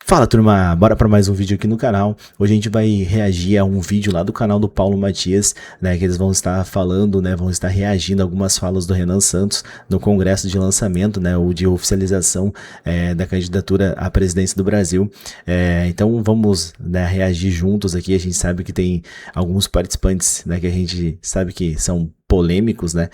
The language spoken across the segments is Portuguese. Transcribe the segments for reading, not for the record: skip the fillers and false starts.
Fala turma, bora para mais um vídeo aqui no canal. Hoje a gente vai reagir a um vídeo lá do canal do Paulo Matias, né, que eles vão estar falando, né, vão estar reagindo a algumas falas do Renan Santos no congresso de lançamento, né, ou de oficialização da candidatura à presidência do Brasil. Então vamos, né, reagir juntos aqui. A gente sabe que tem alguns participantes, né, que a gente sabe que são polêmicos, né,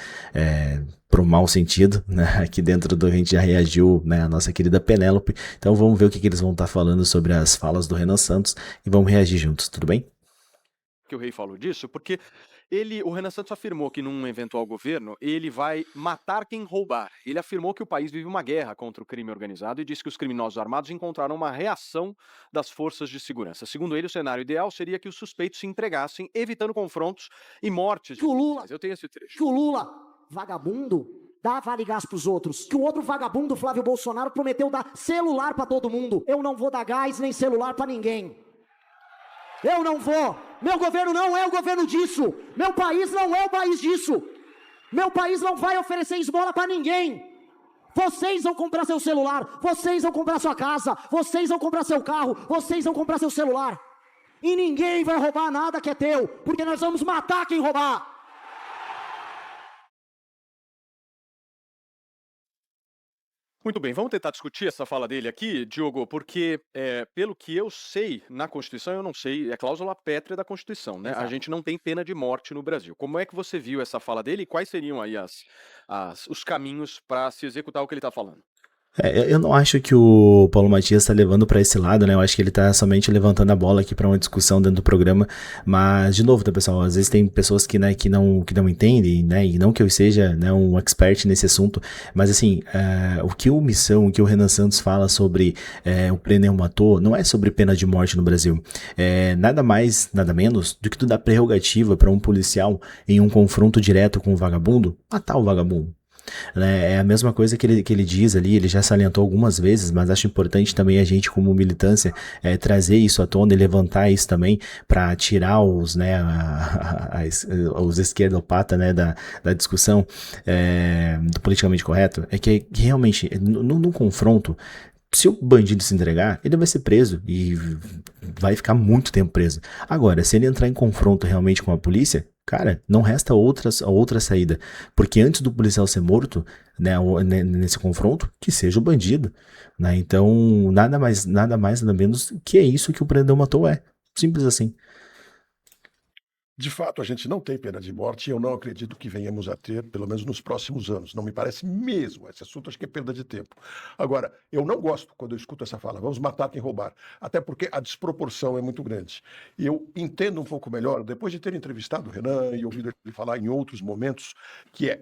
pro mau sentido, né, aqui dentro do a gente já reagiu, né, a nossa querida Penélope, então vamos ver o que eles vão estar falando sobre as falas do Renan Santos e vamos reagir juntos, tudo bem? Que o rei falou disso, porque o Renan Santos afirmou que num eventual governo ele vai matar quem roubar. Ele afirmou que o país vive uma guerra contra o crime organizado e disse que os criminosos armados encontraram uma reação das forças de segurança. Segundo ele, o cenário ideal seria que os suspeitos se entregassem, evitando confrontos e mortes. Que o Lula, eu tenho esse trecho. Que o Lula, vagabundo, dá vale gás pros outros. Que o outro vagabundo, Flávio Bolsonaro, prometeu dar celular pra todo mundo. Eu não vou dar gás nem celular pra ninguém. Eu não vou. Meu governo não é o governo disso. Meu país não é o país disso. Meu país não vai oferecer esmola pra ninguém. Vocês vão comprar seu celular, vocês vão comprar sua casa, vocês vão comprar seu carro, vocês vão comprar seu celular. E ninguém vai roubar nada que é teu, porque nós vamos matar quem roubar. Muito bem, vamos tentar discutir essa fala dele aqui, Diogo, porque, pelo que eu sei, na Constituição, eu não sei, é cláusula pétrea da Constituição, né? Exato. A gente não tem pena de morte no Brasil. Como é que você viu essa fala dele e quais seriam aí os caminhos para se executar o que ele está falando? Eu não acho que o Paulo Matias está levando para esse lado, né? Eu acho que ele está somente levantando a bola aqui para uma discussão dentro do programa. Mas, de novo, tá, pessoal? Às vezes tem pessoas que, né, que não entendem, né? E não que eu seja, né, um expert nesse assunto. Mas, assim, o que o que o Renan Santos fala sobre o preneu matou, não é sobre pena de morte no Brasil. Nada mais, nada menos do que tu dar prerrogativa para um policial em um confronto direto com o vagabundo, matar o vagabundo. É a mesma coisa que ele diz ali, ele já salientou algumas vezes, mas acho importante também a gente, como militância, trazer isso à tona e levantar isso também para tirar os, né, os esquerdopatas, né, da discussão do politicamente correto, que realmente, no confronto, se o bandido se entregar, ele vai ser preso e vai ficar muito tempo preso. Agora, se ele entrar em confronto realmente com a polícia, cara, não resta outra saída. Porque antes do policial ser morto, né, nesse confronto, que seja o bandido. Né? Então, nada mais, nada menos que é isso que o prendeu matou é. Simples assim. De fato, a gente não tem pena de morte e eu não acredito que venhamos a ter, pelo menos nos próximos anos. Não me parece mesmo. Esse assunto acho que é perda de tempo. Agora, eu não gosto quando eu escuto essa fala, vamos matar quem roubar. Até porque a desproporção é muito grande. E eu entendo um pouco melhor, depois de ter entrevistado o Renan e ouvido ele falar em outros momentos, que é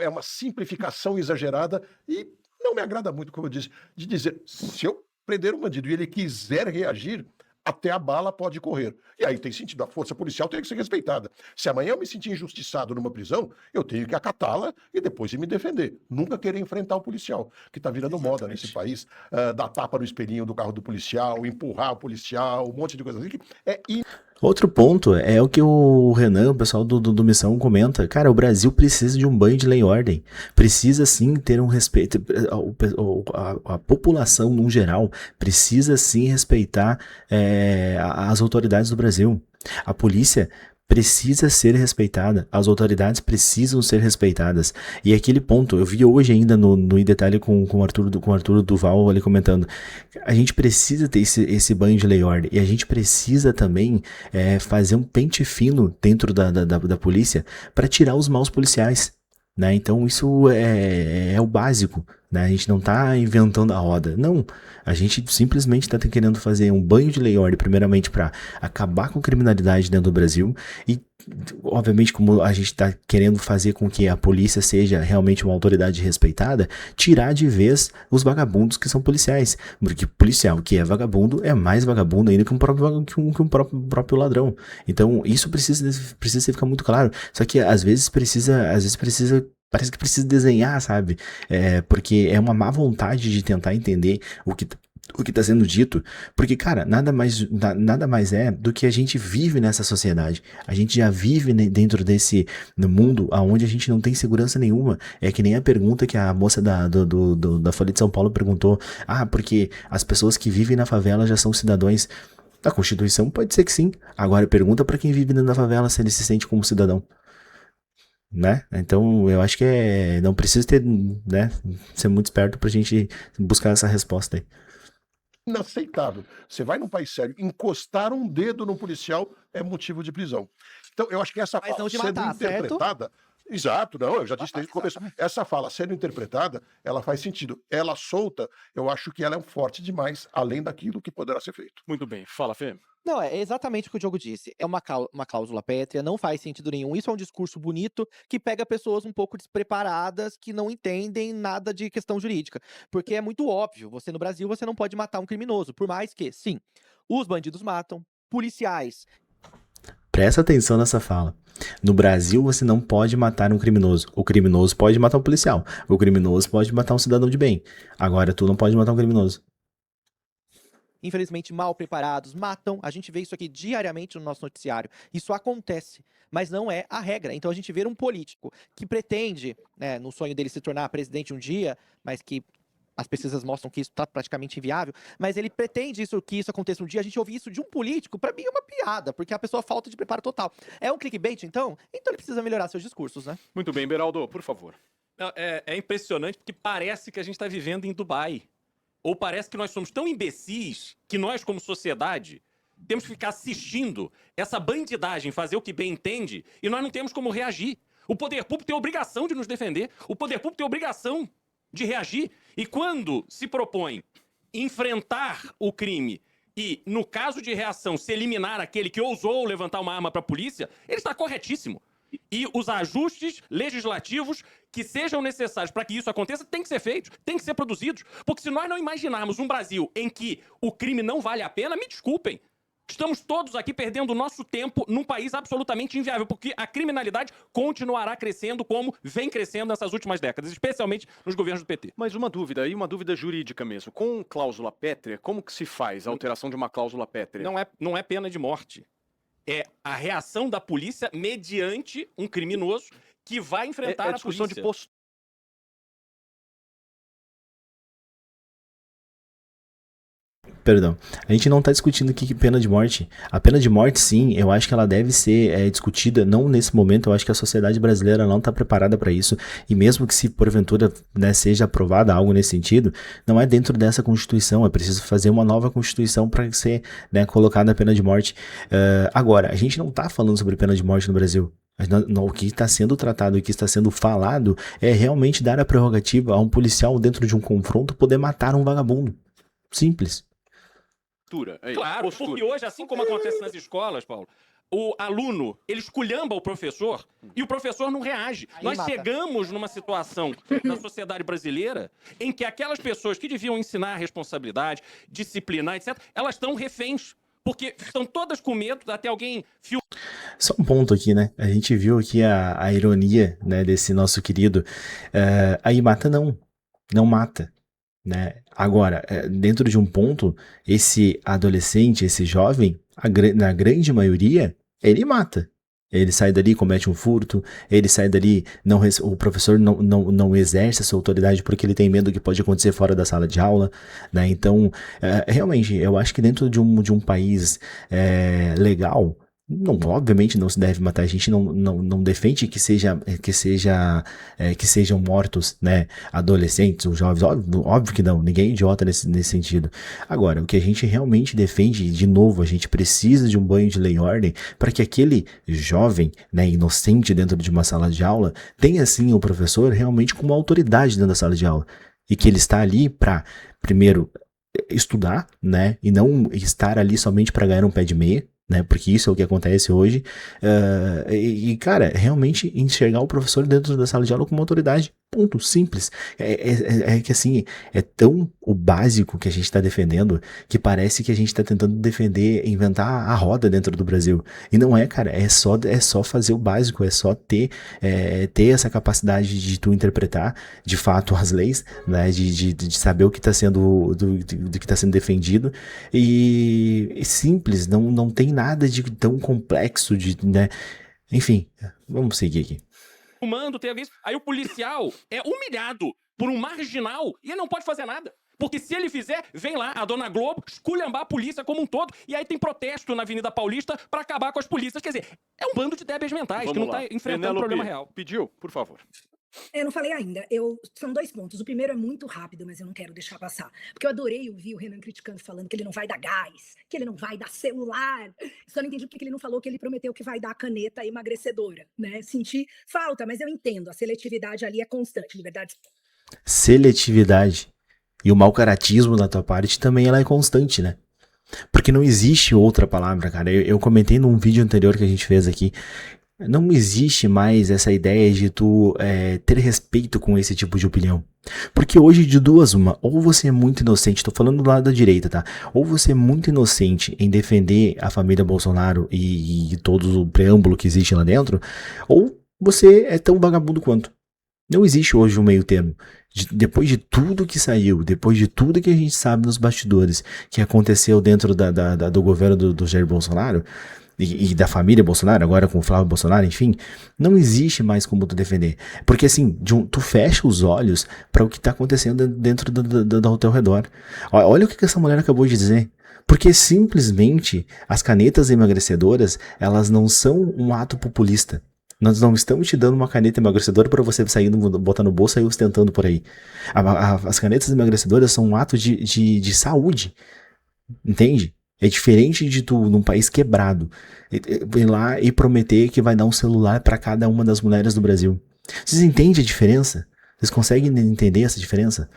uma simplificação exagerada e não me agrada muito, como eu disse, de dizer, se eu prender um bandido e ele quiser reagir, até a bala pode correr. E aí tem sentido, a força policial tem que ser respeitada. Se amanhã eu me sentir injustiçado numa prisão, eu tenho que acatá-la e depois me defender. Nunca querer enfrentar o policial, que está virando moda nesse país, dar tapa no espelhinho do carro do policial, empurrar o policial, um monte de coisa assim, que é Outro ponto é o que o Renan, o pessoal do Missão comenta. Cara, o Brasil precisa de um banho de lei e ordem. Precisa sim ter um respeito. A população, no geral, precisa sim respeitar as autoridades do Brasil. A polícia precisa ser respeitada, as autoridades precisam ser respeitadas. E aquele ponto, eu vi hoje ainda no Em Detalhe com o Arthur Duval ali comentando, a gente precisa ter esse banho de lei e ordem, e a gente precisa também fazer um pente fino dentro da polícia para tirar os maus policiais. Né? Então isso é o básico, né? A gente não está inventando a roda, não, a gente simplesmente está querendo fazer um banho de lei e ordem primeiramente para acabar com a criminalidade dentro do Brasil e obviamente como a gente está querendo fazer com que a polícia seja realmente uma autoridade respeitada, tirar de vez os vagabundos que são policiais, porque policial que é vagabundo é mais vagabundo ainda que um próprio ladrão. Então isso precisa ficar muito claro, só que às vezes precisa parece que precisa desenhar, sabe? Porque é uma má vontade de tentar entender o que está sendo dito, porque, cara, nada mais é do que a gente vive nessa sociedade. A gente já vive dentro desse no mundo onde a gente não tem segurança nenhuma. É que nem a pergunta que a moça da Folha de São Paulo perguntou: porque as pessoas que vivem na favela já são cidadãos. Na Constituição pode ser que sim. Agora pergunta para quem vive dentro da favela se ele se sente como cidadão. Né? Então eu acho que não precisa ter, né, ser muito esperto pra gente buscar essa resposta aí. Inaceitável. Você vai num país sério, encostar um dedo no policial é motivo de prisão. Então, eu acho que essa Mas fala não de sendo matar, certo? interpretada. Exato, não, eu já disse desde o começo. Essa fala sendo interpretada, ela faz sentido. Ela solta, eu acho que ela é forte demais, além daquilo que poderá ser feito. Muito bem. Fala, Fê. Não, é exatamente o que o Diogo disse. É uma cláusula pétrea, não faz sentido nenhum. Isso é um discurso bonito que pega pessoas um pouco despreparadas, que não entendem nada de questão jurídica. Porque é muito óbvio, você no Brasil, você não pode matar um criminoso. Por mais que, sim, os bandidos matam, policiais. Presta atenção nessa fala. No Brasil, você não pode matar um criminoso. O criminoso pode matar um policial. O criminoso pode matar um cidadão de bem. Agora, tu não pode matar um criminoso. Infelizmente, mal preparados, matam. A gente vê isso aqui diariamente no nosso noticiário. Isso acontece, mas não é a regra. Então a gente vê um político que pretende, né, no sonho dele se tornar presidente um dia, mas que as pesquisas mostram que isso está praticamente inviável, mas ele pretende que isso aconteça um dia. A gente ouve isso de um político, para mim é uma piada, porque a pessoa falta de preparo total. É um clickbait, então? Então ele precisa melhorar seus discursos, né? Muito bem, Beraldo, por favor. Não, é impressionante porque parece que a gente está vivendo em Dubai. Ou parece que nós somos tão imbecis que nós, como sociedade, temos que ficar assistindo essa bandidagem fazer o que bem entende e nós não temos como reagir. O poder público tem a obrigação de nos defender. O poder público tem a obrigação de reagir. E quando se propõe enfrentar o crime e, no caso de reação, se eliminar aquele que ousou levantar uma arma para a polícia, ele está corretíssimo. E os ajustes legislativos que sejam necessários para que isso aconteça têm que ser feitos, têm que ser produzidos. Porque se nós não imaginarmos um Brasil em que o crime não vale a pena, me desculpem, estamos todos aqui perdendo o nosso tempo num país absolutamente inviável, porque a criminalidade continuará crescendo como vem crescendo nessas últimas décadas, especialmente nos governos do PT. Mas uma dúvida, e uma dúvida jurídica mesmo. Com cláusula pétrea, como que se faz a alteração de uma cláusula pétrea? Não é pena de morte. É a reação da polícia mediante um criminoso que vai enfrentar a discussão polícia. de postura. Perdão, a gente não tá discutindo aqui pena de morte. A pena de morte, sim, eu acho que ela deve ser discutida, não nesse momento. Eu acho que a sociedade brasileira não tá preparada para isso, e mesmo que se porventura, né, seja aprovada algo nesse sentido, não é dentro dessa Constituição. É preciso fazer uma nova Constituição para ser, né, colocada a pena de morte. Agora, a gente não tá falando sobre pena de morte no Brasil. O que está sendo tratado, o que está sendo falado é realmente dar a prerrogativa a um policial dentro de um confronto poder matar um vagabundo. Simples. Claro, porque hoje, assim como acontece nas escolas, Paulo, o aluno, ele esculhamba o professor e o professor não reage. Nós chegamos numa situação na sociedade brasileira em que aquelas pessoas que deviam ensinar responsabilidade, disciplinar, etc., elas estão reféns. Porque estão todas com medo de até alguém filmar. Só um ponto aqui, né? A gente viu aqui a ironia, né, desse nosso querido. Aí mata não mata. Né? Agora, dentro de um ponto, esse adolescente, esse jovem, na grande maioria, ele mata. Ele sai dali, comete um furto, ele sai dali, o professor não exerce a sua autoridade porque ele tem medo do que pode acontecer fora da sala de aula, né? Então, realmente, eu acho que dentro de um país legal, obviamente não se deve matar. A gente não defende que sejam mortos, né, adolescentes ou jovens, óbvio que não, ninguém é idiota nesse sentido. Agora, o que a gente realmente defende, de novo, a gente precisa de um banho de lei e ordem para que aquele jovem, né, inocente dentro de uma sala de aula tenha sim o professor realmente como autoridade dentro da sala de aula, e que ele está ali para, primeiro, estudar, né, e não estar ali somente para ganhar um pé de meia, né, porque isso é o que acontece hoje, cara, realmente enxergar o professor dentro da sala de aula como autoridade, Ponto simples. É que assim, é tão o básico que a gente está defendendo que parece que a gente está tentando defender, inventar a roda dentro do Brasil. E não é, cara, é só fazer o básico, é só ter essa capacidade de tu interpretar de fato as leis, né? De saber o que está sendo, do que está sendo defendido. E simples, não tem nada de tão complexo, né? Enfim, vamos seguir aqui. Fumando, tem alguém. Aí o policial é humilhado por um marginal e ele não pode fazer nada. Porque se ele fizer, vem lá a dona Globo esculhambar a polícia como um todo. E aí tem protesto na Avenida Paulista pra acabar com as polícias. Quer dizer, é um bando de débeis mentais Vamos que não lá. tá enfrentando o problema real. Pediu, por favor. Eu não falei ainda. São 2 pontos. O primeiro é muito rápido, mas eu não quero deixar passar. Porque eu adorei ouvir o Renan criticando, falando que ele não vai dar gás, que ele não vai dar celular. Só não entendi porque ele não falou que ele prometeu que vai dar caneta emagrecedora, né? Senti falta, mas eu entendo. A seletividade ali é constante, liberdade. Seletividade e o mau caratismo da tua parte também ela é constante, né? Porque não existe outra palavra, cara. Eu comentei num vídeo anterior que a gente fez aqui. Não existe mais essa ideia de tu ter respeito com esse tipo de opinião. Porque hoje, de duas uma, ou você é muito inocente, tô falando do lado da direita, tá? Ou você é muito inocente em defender a família Bolsonaro e todo o preâmbulo que existe lá dentro, ou você é tão vagabundo quanto. Não existe hoje um meio termo. Depois de tudo que saiu, depois de tudo que a gente sabe nos bastidores, que aconteceu dentro do governo do Jair Bolsonaro, e da família Bolsonaro, agora com o Flávio Bolsonaro, enfim, não existe mais como tu defender. Porque assim, tu fecha os olhos para o que tá acontecendo dentro do teu redor. Olha o que essa mulher acabou de dizer. Porque simplesmente as canetas emagrecedoras, elas não são um ato populista. Nós não estamos te dando uma caneta emagrecedora para você sair, botar no bolso e sair ostentando por aí. As canetas emagrecedoras são um ato de saúde. Entende? É diferente de tu, num país quebrado, ir lá e prometer que vai dar um celular para cada uma das mulheres do Brasil. Vocês entendem a diferença? Vocês conseguem entender essa diferença?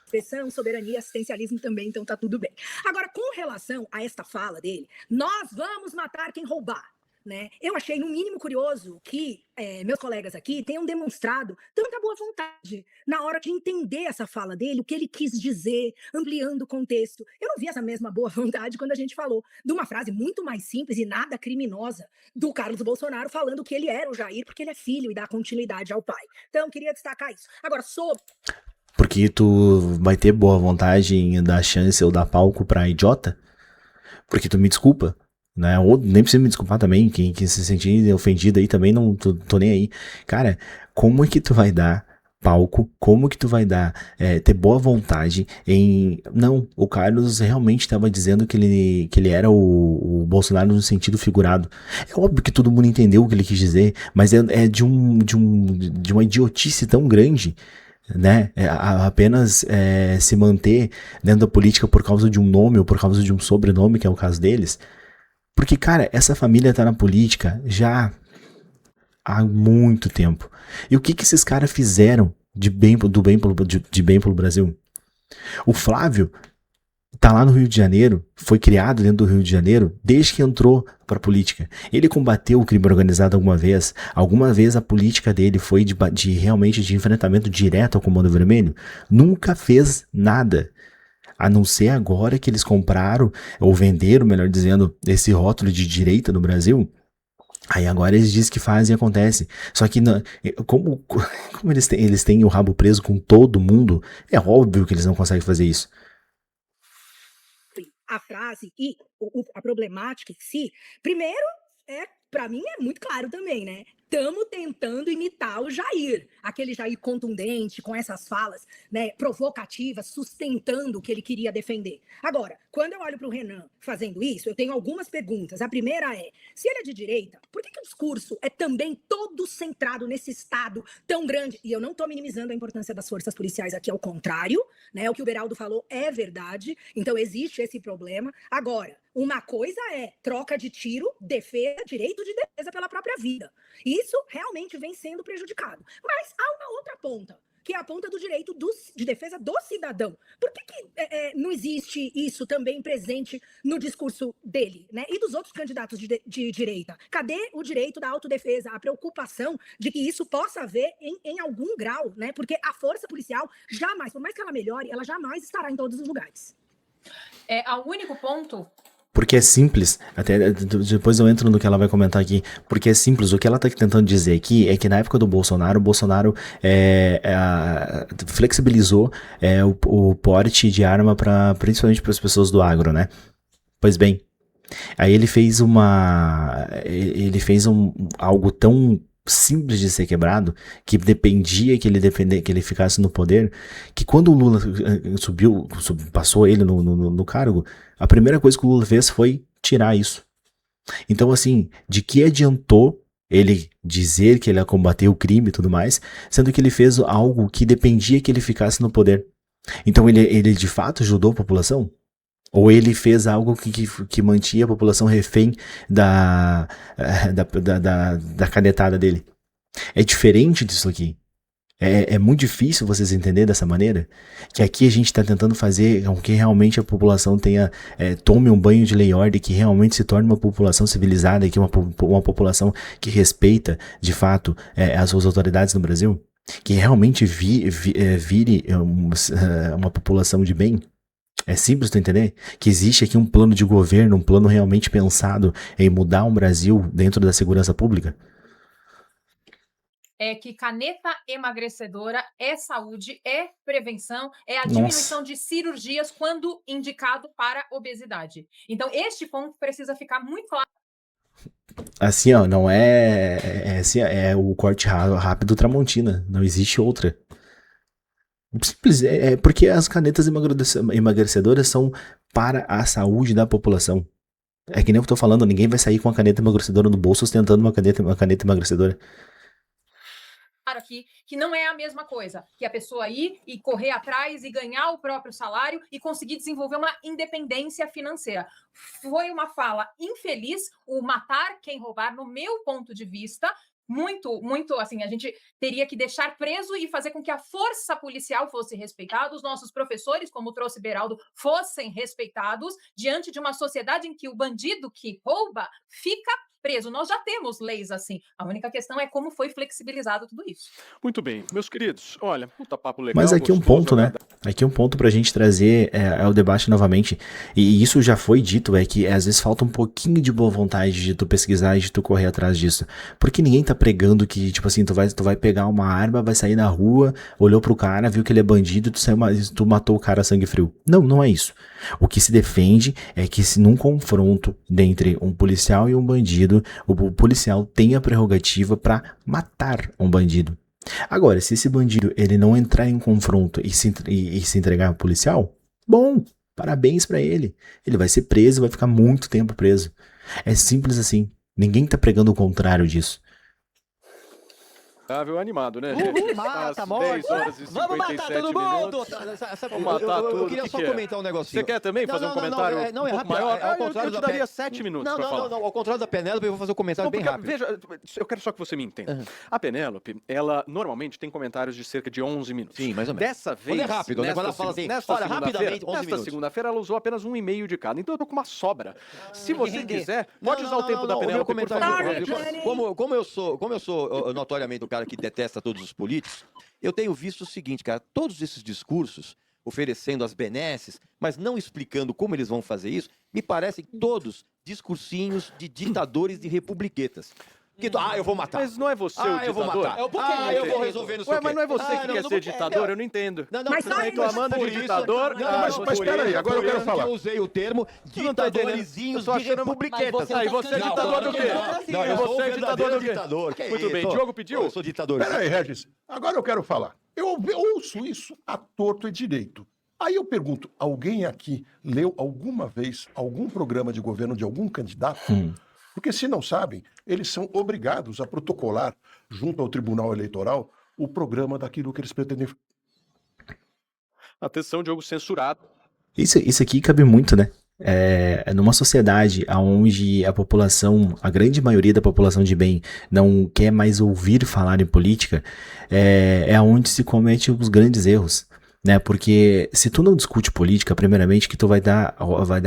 Expressão, soberania, assistencialismo também, então tá tudo bem. Agora, com relação a esta fala dele, nós vamos matar quem roubar. Né? Eu achei, no mínimo, curioso que meus colegas aqui tenham demonstrado tanta boa vontade na hora de entender essa fala dele, o que ele quis dizer, ampliando o contexto. Eu não vi essa mesma boa vontade quando a gente falou de uma frase muito mais simples e nada criminosa do Carlos Bolsonaro falando que ele era o Jair porque ele é filho e dá continuidade ao pai. Então, queria destacar isso. Agora, sobre... Porque tu vai ter boa vontade em dar chance ou dar palco pra idiota? Porque tu me desculpa, né? Ou nem precisa me desculpar também, quem se sentir ofendido aí também, não tô nem aí. Cara, como é que tu vai dar palco, como que tu vai dar, ter boa vontade em... Não, o Carlos realmente estava dizendo que ele era o Bolsonaro no sentido figurado. É óbvio que todo mundo entendeu o que ele quis dizer, mas é de uma idiotice tão grande, né? Apenas se manter dentro da política por causa de um nome ou por causa de um sobrenome, que é o caso deles. Porque, cara, essa família tá na política já há muito tempo. E o que esses caras fizeram de bem pelo Brasil? O Flávio tá lá no Rio de Janeiro, foi criado dentro do Rio de Janeiro desde que entrou pra política. Ele combateu o crime organizado alguma vez? Alguma vez a política dele foi realmente de enfrentamento direto ao Comando Vermelho? Nunca fez nada. A não ser agora que eles compraram, ou venderam, melhor dizendo, esse rótulo de direita no Brasil. Aí agora eles dizem que fazem e acontece. Só que como eles têm o rabo preso com todo mundo, é óbvio que eles não conseguem fazer isso. A frase e a problemática em si, primeiro, para mim é muito claro também, né? Estamos tentando imitar o Jair, aquele Jair contundente, com essas falas, né, provocativas, sustentando o que ele queria defender. Agora, quando eu olho para o Renan fazendo isso, eu tenho algumas perguntas. A primeira é, se ele é de direita, por que o discurso é também todo centrado nesse Estado tão grande? E eu não estou minimizando a importância das forças policiais aqui, ao contrário, né? O que o Beraldo falou é verdade, então existe esse problema. Agora, uma coisa é troca de tiro, defesa, direito de defesa pela própria vida. Isso realmente vem sendo prejudicado. Mas há uma outra ponta, que é a ponta do direito de defesa do cidadão. Por que não existe isso também presente no discurso dele, né? E dos outros candidatos de direita? Cadê o direito da autodefesa, a preocupação de que isso possa haver em algum grau, né? Porque a força policial jamais, por mais que ela melhore, ela jamais estará em todos os lugares. O único ponto. Porque é simples, até depois eu entro no que ela vai comentar aqui, porque é simples, o que ela tá tentando dizer aqui é que na época do Bolsonaro, o Bolsonaro flexibilizou o porte de arma principalmente para as pessoas do agro, né? Pois bem, aí ele fez algo tão simples de ser quebrado, que dependia que ele ficasse no poder, que quando o Lula passou ele no cargo, a primeira coisa que o Lula fez foi tirar isso. Então, assim, de que adiantou ele dizer que ele ia combater o crime e tudo mais, sendo que ele fez algo que dependia que ele ficasse no poder? Então, ele de fato ajudou a população? Ou ele fez algo que mantinha a população refém da canetada dele? É diferente disso aqui. É muito difícil vocês entenderem dessa maneira, que aqui a gente está tentando fazer com que realmente a população tome um banho de lei e ordem, que realmente se torne uma população civilizada, que uma população que respeita, de fato, as suas autoridades no Brasil, que realmente vire uma população de bem. É simples tu entender que existe aqui um plano de governo, um plano realmente pensado em mudar um Brasil dentro da segurança pública. É que caneta emagrecedora é saúde, é prevenção, é a diminuição de cirurgias quando indicado para obesidade. Então, este ponto precisa ficar muito claro. Assim, ó, não é o corte rápido Tramontina, não existe outra. Simples, porque as canetas emagrecedoras são para a saúde da população. É que nem eu tô falando, ninguém vai sair com a caneta emagrecedora no bolso ostentando uma caneta emagrecedora. Aqui, que não é a mesma coisa que a pessoa ir e correr atrás e ganhar o próprio salário e conseguir desenvolver uma independência financeira. Foi uma fala infeliz o matar quem roubar, no meu ponto de vista. Muito, assim, a gente teria que deixar preso e fazer com que a força policial fosse respeitada, os nossos professores, como trouxe Beraldo, fossem respeitados diante de uma sociedade em que o bandido que rouba fica preso. Nós já temos leis assim. A única questão é como foi flexibilizado tudo isso. Muito bem, meus queridos, olha, puta papo legal. Mas aqui um ponto, né? Aqui um ponto pra gente trazer o debate novamente, e isso já foi dito, é que às vezes falta um pouquinho de boa vontade de tu pesquisar e de tu correr atrás disso. Porque ninguém tá pregando que, tipo assim, tu vai pegar uma arma, vai sair na rua, olhou pro cara, viu que ele é bandido, tu matou o cara a sangue frio. Não é isso. O que se defende é que se num confronto entre um policial e um bandido, o policial tem a prerrogativa para matar um bandido. Agora, se esse bandido ele não entrar em confronto e se entregar ao policial, bom, parabéns para ele. Ele vai ser preso, vai ficar muito tempo preso. É simples assim. Ninguém tá pregando o contrário disso. Animado, né? Mata, morte. Vamos matar todo mundo! Vamos matar tudo. Eu queria só comentar um negocinho. Você quer também fazer um comentário um pouco maior? Ao contrário eu te daria 7 minutos pra falar. Não, ao contrário da Penélope, eu vou fazer um comentário bem rápido. Veja, eu quero só que você me entenda. A Penélope, ela normalmente tem comentários de cerca de 11 minutos. Sim, mais ou menos. Dessa vez, é rápido, quando ela fala assim, olha, rapidamente, 11 minutos. Nesta segunda-feira, ela usou apenas 1,5 de cada. Então eu tô com uma sobra. Se você quiser, pode usar o tempo da Penélope, por favor. Como eu sou notoriamente o cara que detesta todos os políticos, eu tenho visto o seguinte, cara, todos esses discursos oferecendo as benesses, mas não explicando como eles vão fazer isso, me parecem todos discursinhos de ditadores de republiquetas. Eu vou matar. Mas não é você o ditador? Eu vou matar. Eu vou resolver no seu mas não é você que quer ser ditador? Eu não entendo. Mas você tá reclamando de ditador? Mas peraí, agora eu quero falar. Eu usei o termo ditadorzinhos de republiquetas. E você é ditador do quê? Você é ditador do quê? Muito bem, Diogo pediu? Eu sou ditador. Peraí, Regis, agora eu quero falar. Eu ouço isso a torto e direito. Aí eu pergunto, alguém aqui leu alguma vez algum programa de governo de algum candidato? Porque se não sabem, eles são obrigados a protocolar junto ao Tribunal Eleitoral o programa daquilo que eles pretendem. Atenção, Diogo, censurado. Isso aqui cabe muito, né? numa sociedade onde a população, a grande maioria da população de bem, não quer mais ouvir falar em política, é onde se comete os grandes erros. Né? Porque se tu não discute política, primeiramente que tu vai dar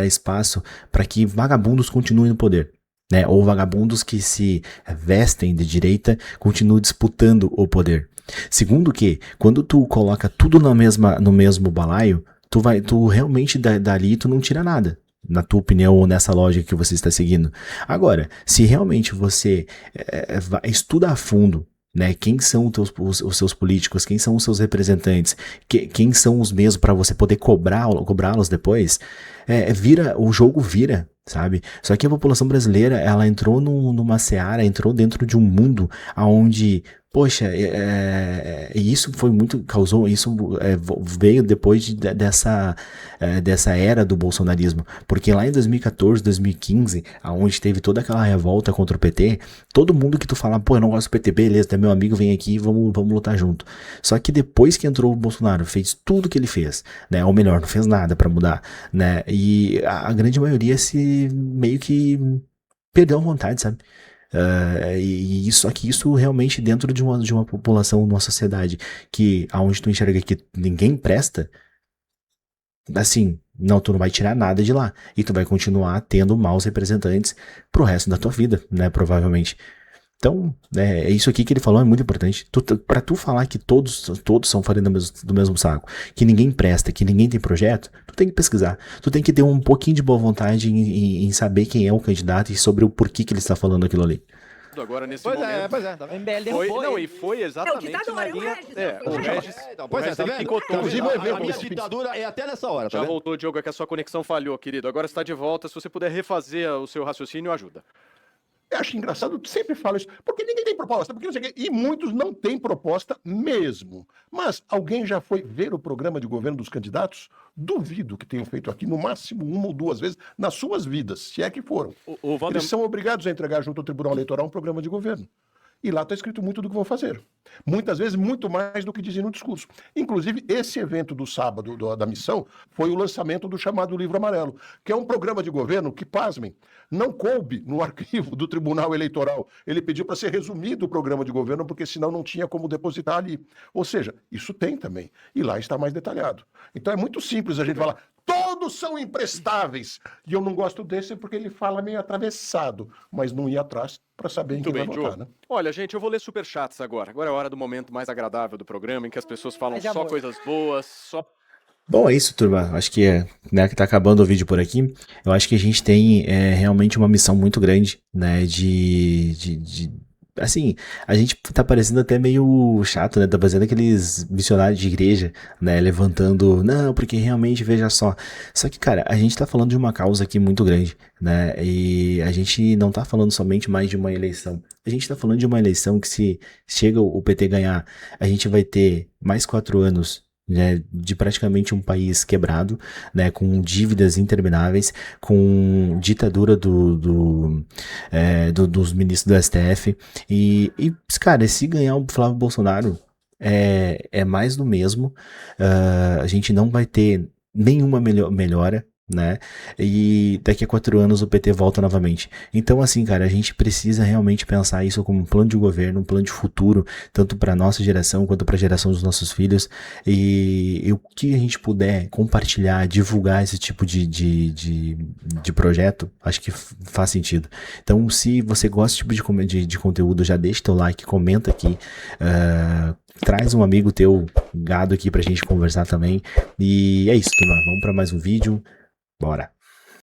espaço para que vagabundos continuem no poder. Né? Ou vagabundos que se vestem de direita continuem disputando o poder. Segundo que, quando tu coloca tudo no mesmo balaio, tu realmente dali tu não tira nada, na tua opinião ou nessa lógica que você está seguindo. Agora, se realmente você estuda a fundo, né, quem são os seus políticos, quem são os seus representantes, quem são os mesmos para você poder cobrá-los depois, o jogo vira, sabe? Só que a população brasileira, ela entrou numa seara, entrou dentro de um mundo onde, poxa, isso foi isso veio depois dessa era do bolsonarismo, porque lá em 2014, 2015, aonde teve toda aquela revolta contra o PT, todo mundo que tu fala, pô, eu não gosto do PT, beleza, é meu amigo, vem aqui, vamos lutar junto. Só que depois que entrou o Bolsonaro, fez tudo que ele fez, né, ou melhor, não fez nada pra mudar, né, e a grande maioria se meio que perdeu a vontade, sabe? Só que isso realmente dentro de uma população, de uma sociedade que aonde tu enxerga que ninguém presta, assim, não, tu não vai tirar nada de lá e tu vai continuar tendo maus representantes pro resto da tua vida, né, provavelmente. Então, é isso aqui que ele falou, é muito importante. Pra tu falar que todos são farinha do mesmo saco, que ninguém presta, que ninguém tem projeto, tu tem que pesquisar. Tu tem que ter um pouquinho de boa vontade em saber quem é o candidato e sobre o porquê que ele está falando aquilo ali. Agora, nesse momento. Pois é. O MBL derrubou e foi exatamente na linha... O Regis tá vendo? Inclusive, a minha ditadura é até nessa hora, tá Já vendo? voltou, Diogo, é que a sua conexão falhou, querido. Agora está de volta. Se você puder refazer o seu raciocínio, ajuda. Eu acho engraçado, eu sempre falo isso, porque ninguém tem proposta, porque não sei o quê, e muitos não têm proposta mesmo. Mas alguém já foi ver o programa de governo dos candidatos? Duvido que tenham feito aqui, no máximo 1 ou 2 vezes, nas suas vidas, se é que foram. Eles são obrigados a entregar junto ao Tribunal Eleitoral um programa de governo. E lá está escrito muito do que vão fazer. Muitas vezes, muito mais do que dizem no discurso. Inclusive, esse evento do sábado da missão foi o lançamento do chamado Livro Amarelo, que é um programa de governo que, pasmem, não coube no arquivo do Tribunal Eleitoral. Ele pediu para ser resumido o programa de governo, porque senão não tinha como depositar ali. Ou seja, isso tem também. E lá está mais detalhado. Então é muito simples a gente falar, todos são imprestáveis. E eu não gosto desse porque ele fala meio atravessado, mas não ia atrás para saber em quem vai votar, né? Olha, gente, eu vou ler superchats agora. Agora é a hora do momento mais agradável do programa, em que as pessoas falam só coisas boas, só... Bom, é isso, turma. Acho que que tá acabando o vídeo por aqui. Eu acho que a gente tem realmente uma missão muito grande, né, assim, a gente tá parecendo até meio chato, né? Tá parecendo aqueles missionários de igreja, né? Levantando, não, porque realmente, veja só. Só que, cara, a gente tá falando de uma causa aqui muito grande, né? E a gente não tá falando somente mais de uma eleição. A gente tá falando de uma eleição que, se chega o PT ganhar, a gente vai ter mais 4 anos, né, de praticamente um país quebrado, né, com dívidas intermináveis, com ditadura dos ministros do STF, e cara, se ganhar o Flávio Bolsonaro, é mais do mesmo. A gente não vai ter nenhuma melhora, né, e daqui a 4 anos o PT volta novamente. Então, assim, cara, a gente precisa realmente pensar isso como um plano de governo, um plano de futuro, tanto para nossa geração quanto para a geração dos nossos filhos, e o que a gente puder compartilhar, divulgar esse tipo de projeto, acho que faz sentido. Então, se você gosta desse tipo de conteúdo, já deixa teu like, comenta aqui, traz um amigo teu gado aqui pra gente conversar também, e é isso, turma, vamos para mais um vídeo. Bora!